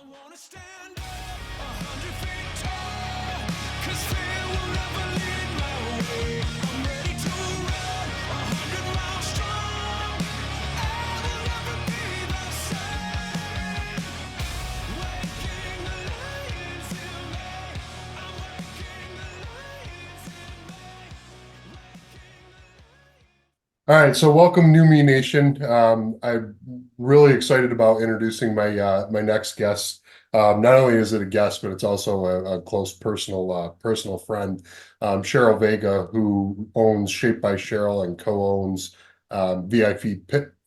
wanna stand up 100 feet tall, 'cause fear will never lead my way. I'm ready to run 100 miles strong. I will never be the same. Waking the lions in me. I'm waking the lions in me. All right, so welcome, NuME Nation. I'm really excited about introducing my next guest. Not only is it a guest, but it's also a close personal friend, Sheryl Vega, who owns Shape by Sheryl and co-owns VIP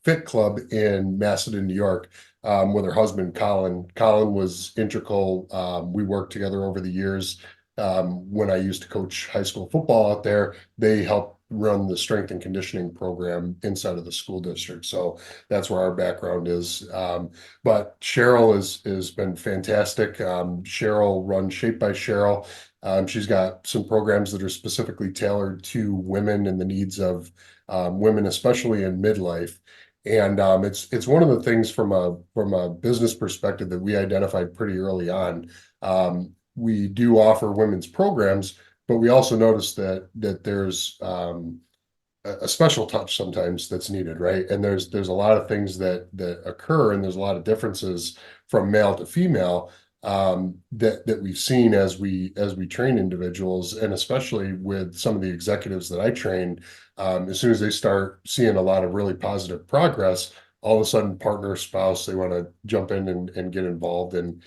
Fit Club in Macedon, New York, with her husband Colin. Colin was integral. We worked together over the years. When I used to coach high school football out there, they helped run the strength and conditioning program inside of the school district. So that's where our background is. But Sheryl has been fantastic. Sheryl runs Shape by Sheryl. She's got some programs that are specifically tailored to women and the needs of women, especially in midlife. And it's one of the things from a business perspective that we identified pretty early on. We do offer women's programs, but we also notice that there's a special touch sometimes that's needed, right? And there's a lot of things that occur, and there's a lot of differences from male to female, that we've seen as we train individuals, and especially with some of the executives that I train. As soon as they start seeing a lot of really positive progress, all of a sudden, partner, spouse, they want to jump in and get involved and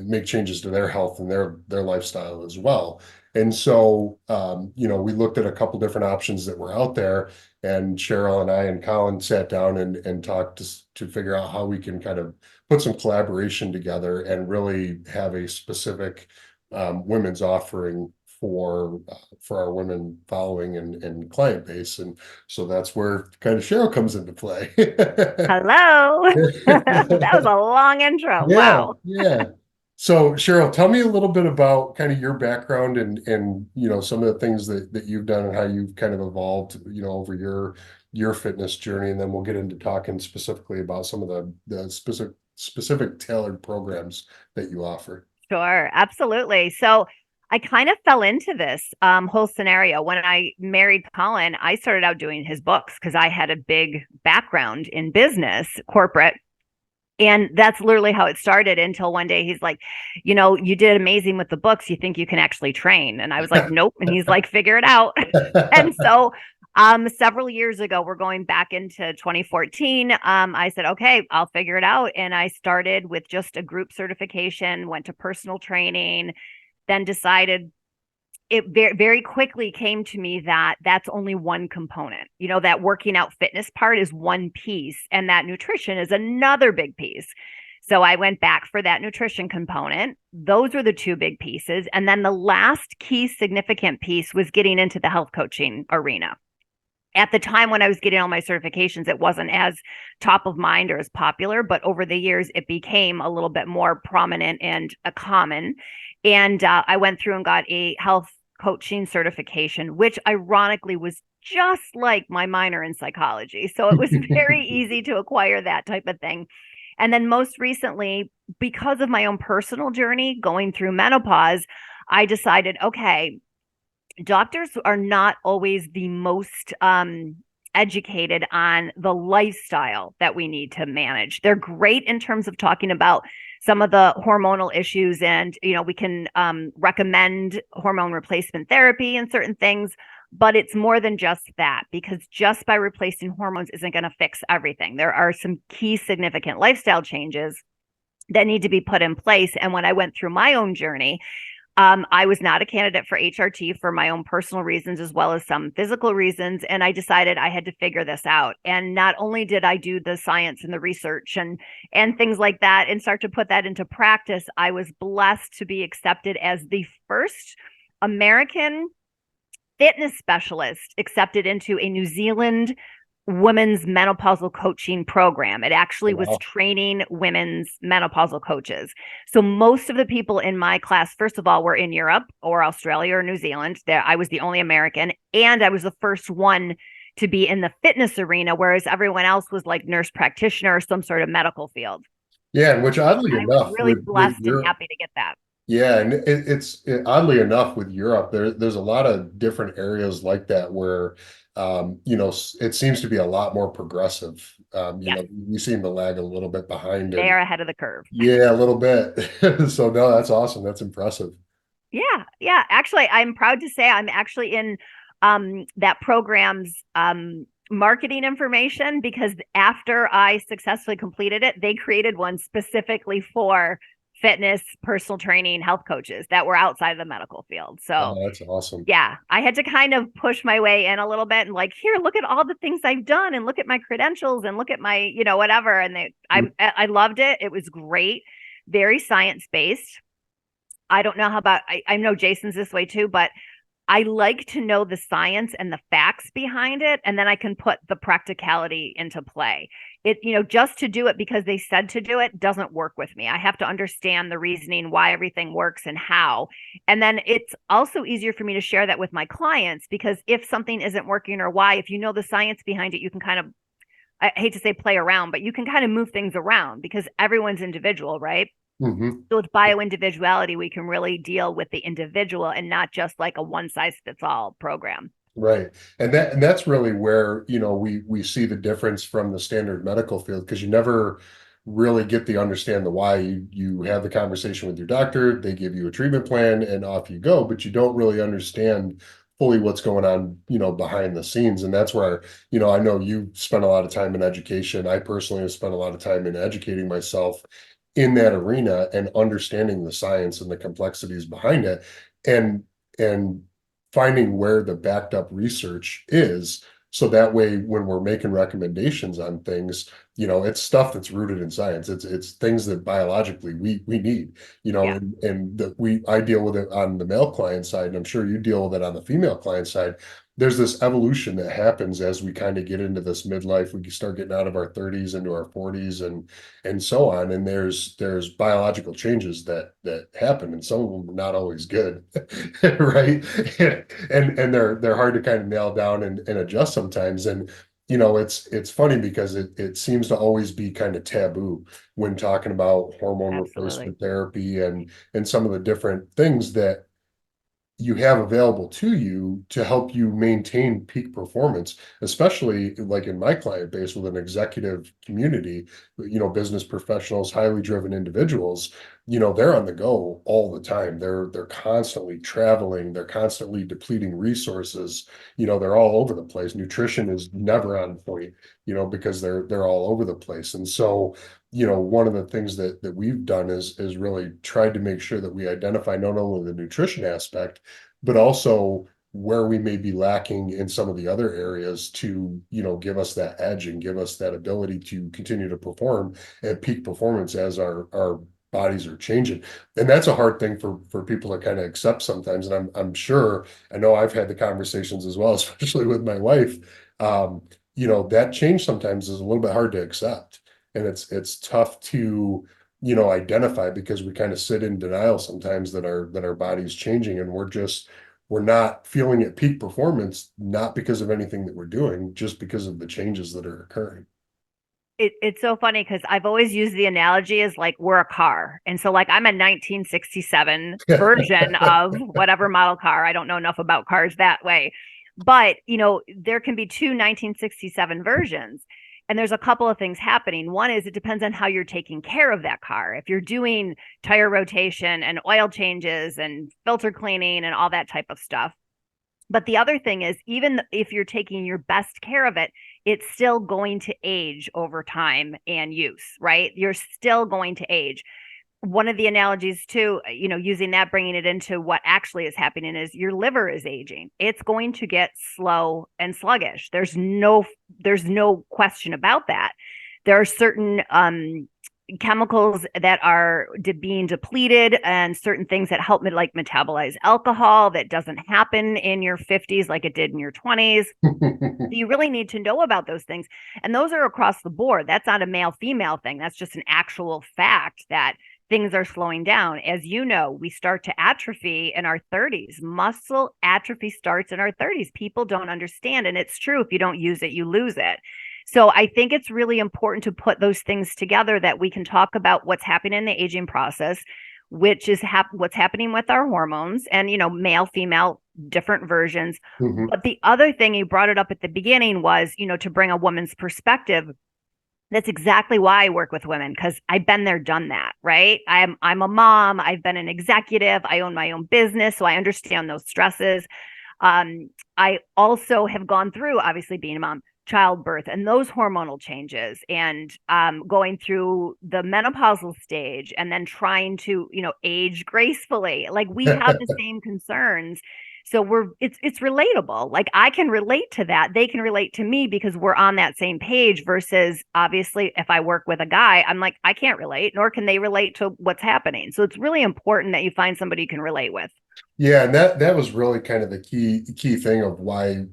make changes to their health and their lifestyle as well. And so, we looked at a couple different options that were out there, and Sheryl and I and Colin sat down and talked to figure out how we can kind of put some collaboration together and really have a specific women's offering for our women following and client base. And so that's where kind of Sheryl comes into play. Hello. That was a long intro. Yeah, Wow. yeah. So Sheryl, tell me a little bit about kind of your background and some of the things that you've done and how you've kind of evolved, over your fitness journey, and then we'll get into talking specifically about some of the specific tailored programs that you offer. Sure. Absolutely. So I kind of fell into this whole scenario. When I married Colin, I started out doing his books because I had a big background in business, corporate. And that's literally how it started until one day he's like, you did amazing with the books. You think you can actually train? And I was like, nope. And he's like, figure it out. And so several years ago, we're going back into 2014. I said, okay, I'll figure it out. And I started with just a group certification, went to personal training, then decided it very, very quickly came to me that that's only one component. That working out fitness part is one piece, and that nutrition is another big piece. So I went back for that nutrition component. Those were the two big pieces. And then the last key significant piece was getting into the health coaching arena. At the time when I was getting all my certifications, it wasn't as top of mind or as popular, but over the years, it became a little bit more prominent and a common. And I went through and got a health coaching certification, which ironically was just like my minor in psychology. So it was very easy to acquire that type of thing. And then most recently, because of my own personal journey going through menopause, I decided, okay, doctors are not always the most educated on the lifestyle that we need to manage. They're great in terms of talking about some of the hormonal issues, and we can recommend hormone replacement therapy and certain things, but it's more than just that, because just by replacing hormones isn't going to fix everything. There are some key significant lifestyle changes that need to be put in place. And when I went through my own journey, I was not a candidate for HRT for my own personal reasons, as well as some physical reasons. And I decided I had to figure this out. And not only did I do the science and the research and things like that and start to put that into practice, I was blessed to be accepted as the first American fitness specialist accepted into a New Zealand women's menopausal coaching program. It actually was training women's menopausal coaches. So most of the people in my class, first of all, were in Europe or Australia or New Zealand. There, I was the only American, and I was the first one to be in the fitness arena, whereas everyone else was like nurse practitioner or some sort of medical field. Yeah, and which oddly I was enough, really with blessed and Europe, happy to get that. yeah, and oddly enough with Europe, there's a lot of different areas like that where it seems to be a lot more progressive. Yes, We seem to lag a little bit behind, they and are ahead of the curve. yeah, a little bit. So no, that's awesome. That's impressive. Yeah, yeah. Actually, I'm proud to say I'm actually in that program's marketing information because after I successfully completed it, they created one specifically for fitness, personal training, health coaches that were outside of the medical field. So Oh, that's awesome. yeah, I had to kind of push my way in a little bit and like, here, look at all the things I've done and look at my credentials and look at my, whatever. And I loved it. It was great, very science based. I don't know how about I know Jason's this way too, but I like to know the science and the facts behind it, and then I can put the practicality into play. Just to do it because they said to do it doesn't work with me. I have to understand the reasoning, why everything works and how. And then it's also easier for me to share that with my clients because if something isn't working or why, if you know the science behind it, you can kind of, I hate to say play around, but you can kind of move things around because everyone's individual, right? Hmm. So with bio individuality, we can really deal with the individual and not just like a one size fits all program. Right. And that's really where, we see the difference from the standard medical field because you never really get to understand the why. You have the conversation with your doctor, they give you a treatment plan and off you go, but you don't really understand fully what's going on, behind the scenes. And that's where, I know you spent a lot of time in education. I personally have spent a lot of time in educating myself in that arena and understanding the science and the complexities behind it. And finding where the backed up research is. So that way, when we're making recommendations on things, it's stuff that's rooted in science. It's things that biologically we need, Yeah, and that I deal with it on the male client side, and I'm sure you deal with it on the female client side. There's this evolution that happens as we kind of get into this midlife. We start getting out of our 30s into our 40s and so on. And there's biological changes that happen, and some of them are not always good, right? And they're hard to kind of nail down and adjust sometimes. And it's funny because it seems to always be kind of taboo when talking about hormone absolutely. replacement therapy and some of the different things that you have available to you to help you maintain peak performance, especially like in my client base with an executive community, business professionals, highly driven individuals, they're on the go all the time. They're constantly traveling, they're constantly depleting resources, they're all over the place. Nutrition is never on point, because they're all over the place. And so one of the things that we've done is really tried to make sure that we identify not only the nutrition aspect, but also where we may be lacking in some of the other areas to, give us that edge and give us that ability to continue to perform at peak performance as our bodies are changing. And that's a hard thing for people to kind of accept sometimes. And I'm sure, I know I've had the conversations as well, especially with my wife. That change sometimes is a little bit hard to accept. And it's tough to identify because we kind of sit in denial sometimes that our body's changing, and we're not feeling at peak performance, not because of anything that we're doing, just because of the changes that are occurring. It's so funny because I've always used the analogy as like we're a car. And so like I'm a 1967 version of whatever model car. I don't know enough about cars that way. But, there can be two 1967 versions. And there's a couple of things happening. One is it depends on how you're taking care of that car. If you're doing tire rotation and oil changes and filter cleaning and all that type of stuff. But the other thing is, even if you're taking your best care of it, it's still going to age over time and use, right? You're still going to age. One of the analogies too, using that, bringing it into what actually is happening is your liver is aging. It's going to get slow and sluggish. There's no question about that. There are certain chemicals that are being depleted and certain things that help like metabolize alcohol that doesn't happen in your 50s like it did in your 20s. You really need to know about those things. And those are across the board. That's not a male female thing. That's just an actual fact that things are slowing down. As you know, we start to atrophy in our 30s. Muscle atrophy starts in our 30s. People don't understand. And it's true. If you don't use it, you lose it. So I think it's really important to put those things together that we can talk about what's happening in the aging process, which is what's happening with our hormones and, male, female, different versions. Mhm. But the other thing, you brought it up at the beginning, was, to bring a woman's perspective. That's exactly why I work with women, because I've been there, done that, right? I'm a mom. I've been an executive. I own my own business, so I understand those stresses. I also have gone through, obviously, being a mom, childbirth, and those hormonal changes, and going through the menopausal stage, and then trying to, age gracefully. Like, we have the same concerns. So it's relatable. Like, I can relate to that. They can relate to me because we're on that same page, versus obviously if I work with a guy, I'm like, I can't relate, nor can they relate to what's happening. So it's really important that you find somebody you can relate with. Yeah, and that was really kind of the key thing of why,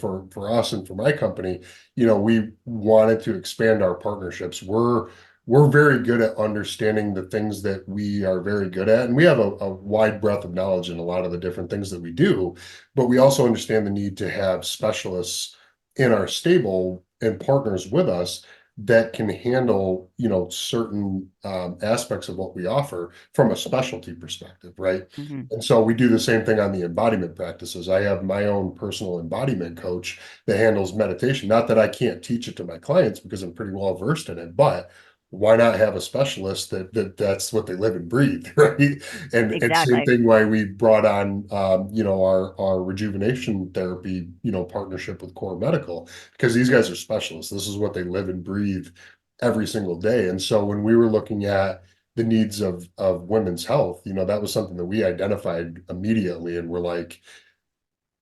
for us and for my company, we wanted to expand our partnerships. We're very good at understanding the things that we are very good at, and we have a wide breadth of knowledge in a lot of the different things that we do, but we also understand the need to have specialists in our stable and partners with us that can handle, certain aspects of what we offer from a specialty perspective, right? Mhm. And so we do the same thing on the embodiment practices. I have my own personal embodiment coach that handles meditation. Not that I can't teach it to my clients because I'm pretty well versed in it, but why not have a specialist that's what they live and breathe, right? And same Exactly. thing why we brought on our rejuvenation therapy, partnership with Core Medical, because these guys are specialists. This is what they live and breathe every single day. And so when we were looking at the needs of women's health, that was something that we identified immediately, and we're like,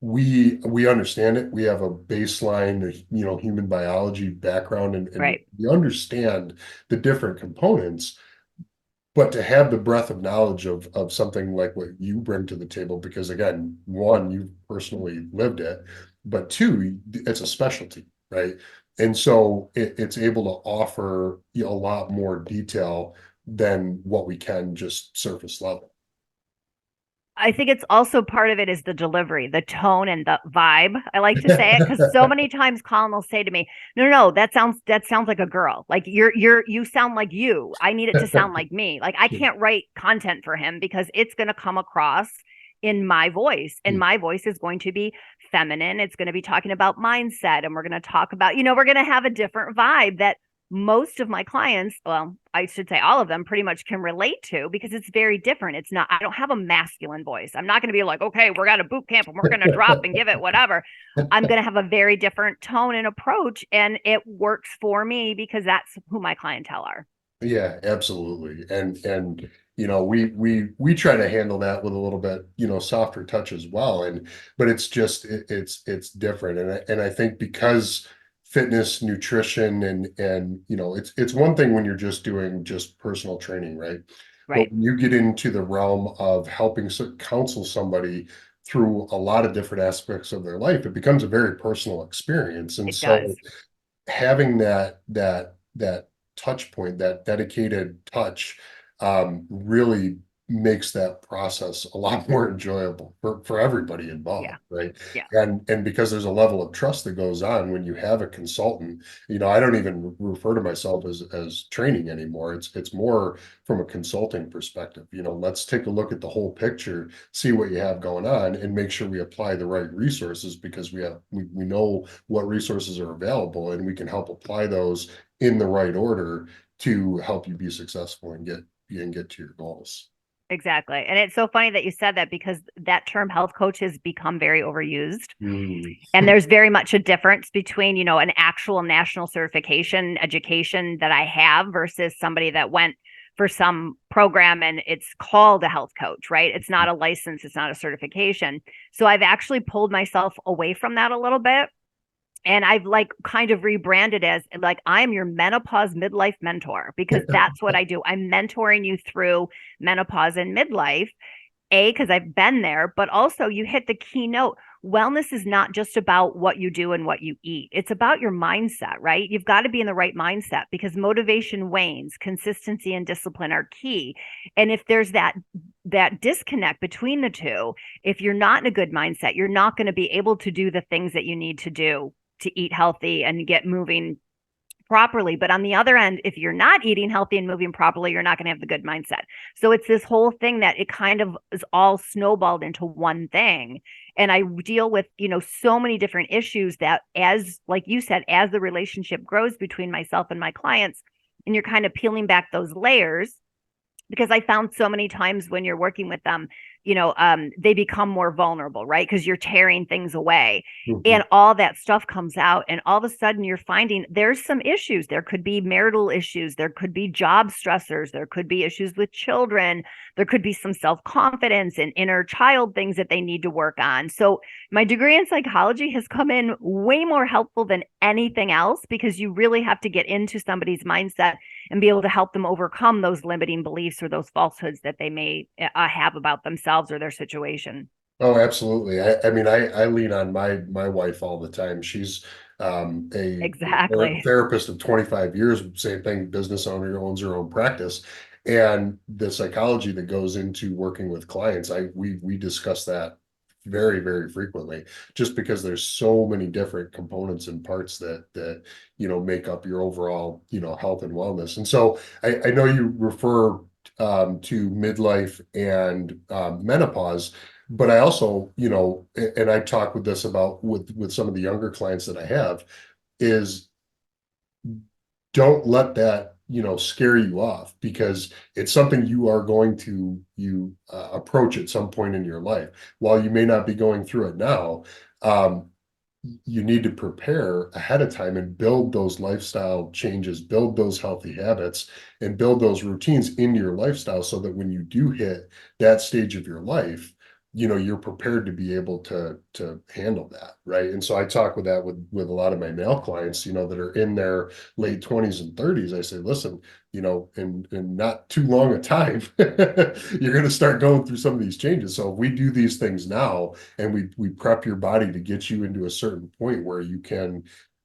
we understand it. We have a baseline, human biology background, and Right. we understand the different components. But to have the breadth of knowledge of something like what you bring to the table, because again, one, you've personally lived it, but two, it's a specialty, right? And so it's able to offer a lot more detail than what we can just surface level. I think it's also part of it is the delivery, the tone and the vibe. I like to say it because so many times Colin will say to me, "No, no, no, that sounds like a girl. Like, you sound like you. I need it to sound like me. Like, I can't write content for him because it's going to come across in my voice, and my voice is going to be feminine. It's going to be talking about mindset, and we're going to talk about, we're going to have a different vibe that most of my clients, well, I should say all of them, pretty much can relate to, because it's very different. It's not, I don't have a masculine voice. I'm not going to be like, okay, we're at a boot camp and we're going to drop and give it whatever. I'm going to have a very different tone and approach, and it works for me because that's who my clientele are. Yeah, absolutely. And we try to handle that with a little bit, softer touch as well. But it's just it's different. And I think because fitness, nutrition, and it's one thing when you're just doing just personal training, right? But Right. when you get into the realm of helping counsel somebody through a lot of different aspects of their life, it becomes a very personal experience. And It does. so having that touch point, that dedicated touch, really makes that process a lot more enjoyable for everybody Yeah. involved, right? Yeah. And because there's a level of trust that goes on when you have a consultant, I don't even refer to myself as training anymore. It's more from a consulting perspective. Let's take a look at the whole picture, see what you have going on, and make sure we apply the right resources, because we know what resources are available, and we can help apply those in the right order to help you be successful and get to your goals. Exactly. And it's so funny that you said that, because that term health coach has become very overused. Mm. And there's very much a difference between, an actual national certification education that I have versus somebody that went for some program and it's called a health coach, right? It's not a license, it's not a certification. So I've actually pulled myself away from that a little bit. And I've like kind of rebranded as like, I am your menopause midlife mentor, because that's what I do. I'm mentoring you through menopause and midlife, because I've been there, but also you hit the keynote. Wellness is not just about what you do and what you eat. It's about your mindset, right? You've got to be in the right mindset, because motivation wanes, consistency and discipline are key. And if there's that disconnect between the two, if you're not in a good mindset, you're not going to be able to do the things that you need to do to eat healthy and get moving properly. But on the other end, if you're not eating healthy and moving properly, you're not going to have the good mindset. So it's this whole thing that it kind of is all snowballed into one thing. And I deal with, so many different issues that, as like you said, as the relationship grows between myself and my clients, and you're kind of peeling back those layers, because I found so many times when you're working with them, they become more vulnerable, right? Because you're tearing things away Mhm. and all that stuff comes out. And all of a sudden you're finding there's some issues. There could be marital issues. There could be job stressors. There could be issues with children. There could be some self-confidence and inner child things that they need to work on. So my degree in psychology has come in way more helpful than anything else, because you really have to get into somebody's mindset and be able to help them overcome those limiting beliefs or those falsehoods that they may have about themselves or their situation. Oh, absolutely. I mean, I lean on my wife all the time. She's a Exactly. therapist of 25 years, same thing, business owner, owns her own practice. And the psychology that goes into working with clients, we discuss that very, very frequently, just because there's so many different components and parts that make up your overall, health and wellness. And so I know you refer to midlife and menopause. But I also, and I talk with this about with some of the younger clients that I have, is don't let that, scare you off, because it's something you are going to approach at some point in your life. While you may not be going through it now, um, you need to prepare ahead of time and build those lifestyle changes, build those healthy habits, and build those routines in your lifestyle so that when you do hit that stage of your life, you're prepared to be able to handle that, right? And so I talk with that with a lot of my male clients, that are in their late 20s and 30s. I say, listen, in not too long a time, you're going to start going through some of these changes. So if we do these things now, and we prep your body to get you into a certain point where you can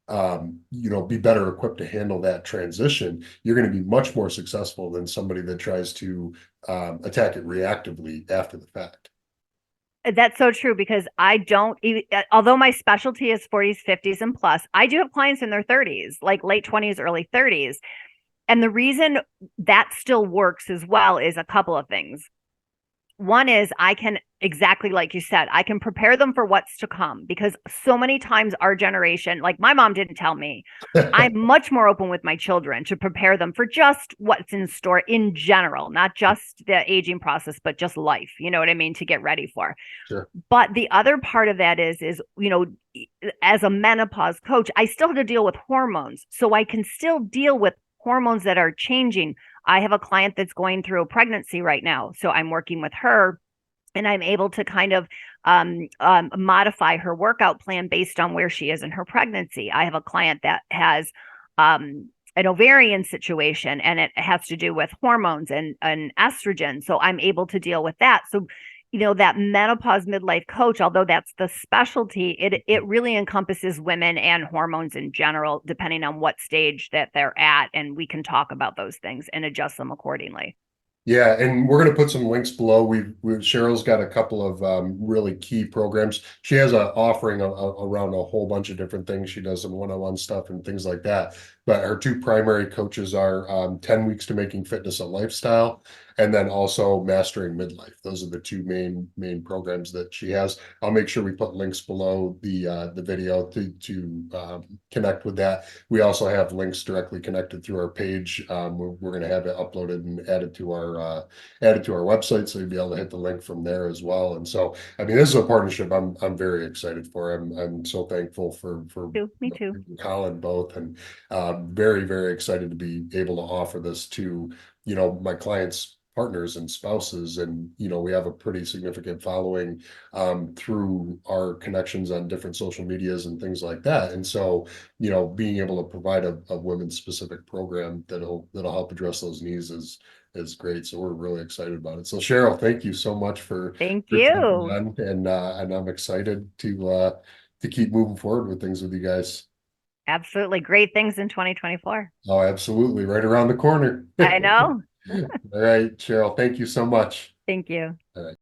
be better equipped to handle that transition, you're going to be much more successful than somebody that tries to attack it reactively after the fact. That's so true, because I don't even, although my specialty is 40s, 50s, and plus, I do have clients in their 30s, like late 20s, early 30s. And the reason that still works as well is a couple of things. One is I can, exactly like you said, I can prepare them for what's to come, because so many times our generation, like my mom didn't tell me, I'm much more open with my children to prepare them for just what's in store in general, not just the aging process, but just life, you know what I mean, to get ready for. Sure. But the other part of that is, as a menopause coach, I still have to deal with hormones. So I can still deal with hormones that are changing. I have a client that's going through a pregnancy right now. So I'm working with her, and I'm able to kind of modify her workout plan based on where she is in her pregnancy. I have a client that has an ovarian situation, and it has to do with hormones and estrogen. So I'm able to deal with that. So, that menopause midlife coach, although that's the specialty, it really encompasses women and hormones in general, depending on what stage that they're at. And we can talk about those things and adjust them accordingly. Yeah, and we're going to put some links below. Cheryl's got a couple of really key programs. She has an offering around a whole bunch of different things. She does some one-on-one stuff and things like that. But her two primary coaches are 10 weeks to making fitness a lifestyle, and then also mastering midlife. Those are the two main programs that she has. I'll make sure we put links below the video to connect with that. We also have links directly connected through our page. We're going to have it uploaded and added to our website, so you'll be able to hit the link from there as well. And so, I mean, this is a partnership I'm very excited for. I'm so thankful for Me too. Colin both, and very, very excited to be able to offer this to my clients, partners, and spouses. And we have a pretty significant following through our connections on different social medias and things like that. And so being able to provide a women's specific program that'll help address those needs is great. So we're really excited about it. So Sheryl, thank you so much Thank for taking you. on, and I'm excited to keep moving forward with things with you guys. Absolutely. Great things in 2024. Oh, absolutely. Right around the corner. I know. All right, Cheryl, thank you so much. Thank you. All right.